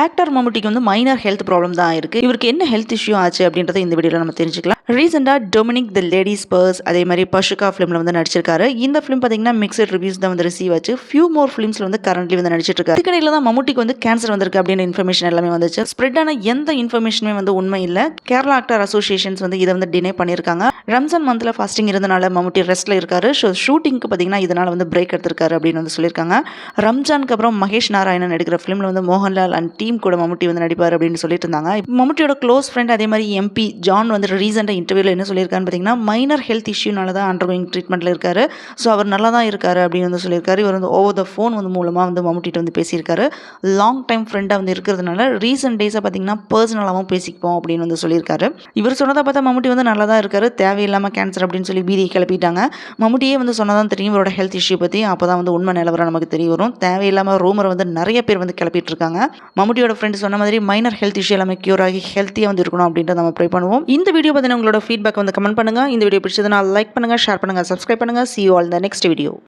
Actor மம்முட்டிக்கு வந்து minor health problem தான் இருக்குது. இவருக்கு என்ன ஹெல்த் இஷ்யூ ஆச்சு அப்படின்றத இந்த வீடியோவில் நம்ம தெரிஞ்சுக்கலாம். ரீசெண்டாக டொமினிக் தி லேடிஸ் பர்ஸ் அதே மாதிரி பஷுகா ஃபிலிமில் வந்து நடிச்சிருக்காரு. இந்த ஃபிலிம் பார்த்தீங்கன்னா மிக்சட் ரிவ்யூஸ் தான் வந்து ரிசீவ் ஆச்சு. ஃபியூ மோர் ஃபிலிம்ஸில் வந்து கரண்ட்லி வந்து நடிச்சிட்டு இருக்காரு. இதுக்கடையில் தான் மம்முட்டிக்கு வந்து கேன்சர் வந்திருக்கு அப்படின்னு இன்ஃபர்மேஷன் எல்லாமே வந்துச்சு. ஸ்ப்ரெட் ஆன எந்த இன்ஃபர்மேஷனுமே வந்து உண்மை இல்லை. கேரளா ஆக்டர் அசோசியேஷன்ஸ் வந்து இதை வந்து டினை பண்ணியிருக்காங்க. ரம்ஜான் மந்த்ல ஃபாஸ்டிங் இருந்தனால மம்முட்டி ரெஸ்ட்ல இருக்காரு. ஷூட்டிங்க்கு பார்த்தீங்கன்னா இதனால வந்து பிரேக் எடுத்திருக்காரு அப்படின்னு வந்து சொல்லியிருக்காங்க. ரம்ஜானுக்கு அப்புறம் மகேஷ் நாராயணன் நடிக்கிற ஃபிலிம்ல வந்து மோகன்லால் அண்ட் டீம் கூட மம்முட்டி வந்து நடிப்பார் அப்படின்னு சொல்லிட்டு இருந்தாங்க. மம்முட்டியோட க்ளோஸ் ஃப்ரெண்ட் அதே மாதிரி எம்பி ஜான் வந்து ரீசெண்டாக இன்டர்வியூல என்ன சொல்லியிருக்காருன்னு பார்த்தீங்கன்னா மைனர் ஹெல்த் இஷ்யூனால தான் அண்டர்கோயிங் ட்ரீட்மெண்ட்ல இருக்காரு. ஸோ அவர் நல்லா தான் இருக்காரு அப்படின்னு வந்து சொல்லியிருக்காரு. இவர் வந்து ஓவர் த ஃபோன் வந்து மூலமாக வந்து மம்முட்டிட்டு வந்து பேசியிருக்காரு. லாங் டைம் ஃப்ரெண்டாக வந்து இருக்கிறதுனால ரீசெண்ட் டேஸாக பார்த்தீங்கன்னா பர்சனலாகவும் பேசிப்போம் அப்படின்னு வந்து சொல்லியிருக்காரு. இவர் சொன்னதை பார்த்தா மம்முட்டி வந்து நல்லா தான் இருக்காரு. தேவையில்லாமல் கேன்சர் அப்படின்னு சொல்லி பீதியை கிளப்பிட்டாங்க. மம்முட்டியே வந்து சொன்னதான் தெரியும் இவரோட ஹெல்த் இஷ்யூ பற்றி. அப்போ தான் வந்து உண்மை நிலவரம் நமக்கு தெரிய வரும். தேவையில்லாமல் ரூமரை வந்து நிறைய பேர் வந்து கிளப்பிட்டு இருக்காங்க. மம்முட்டியோட ஃப்ரெண்ட் சொன்ன மாதிரி மைனர் ஹெல்த் இஷ்யூ எல்லாமே கியூர் ஆகி ஹெல்த்தியாக வந்து இருக்கணும் அப்படின்றத நம்ம ப்ரே பண்ணுவோம். இந்த வீடியோ பற்றின உங்களோட ஃபீட்பேக் வந்து கமெண்ட் பண்ணுங்க. இந்த வீடியோ பிடிச்சதுனா லைக் பண்ணுங்க, ஷேர் பண்ணுங்க, சப்ஸ்கிரைப் பண்ணுங்க. See you all in the next video.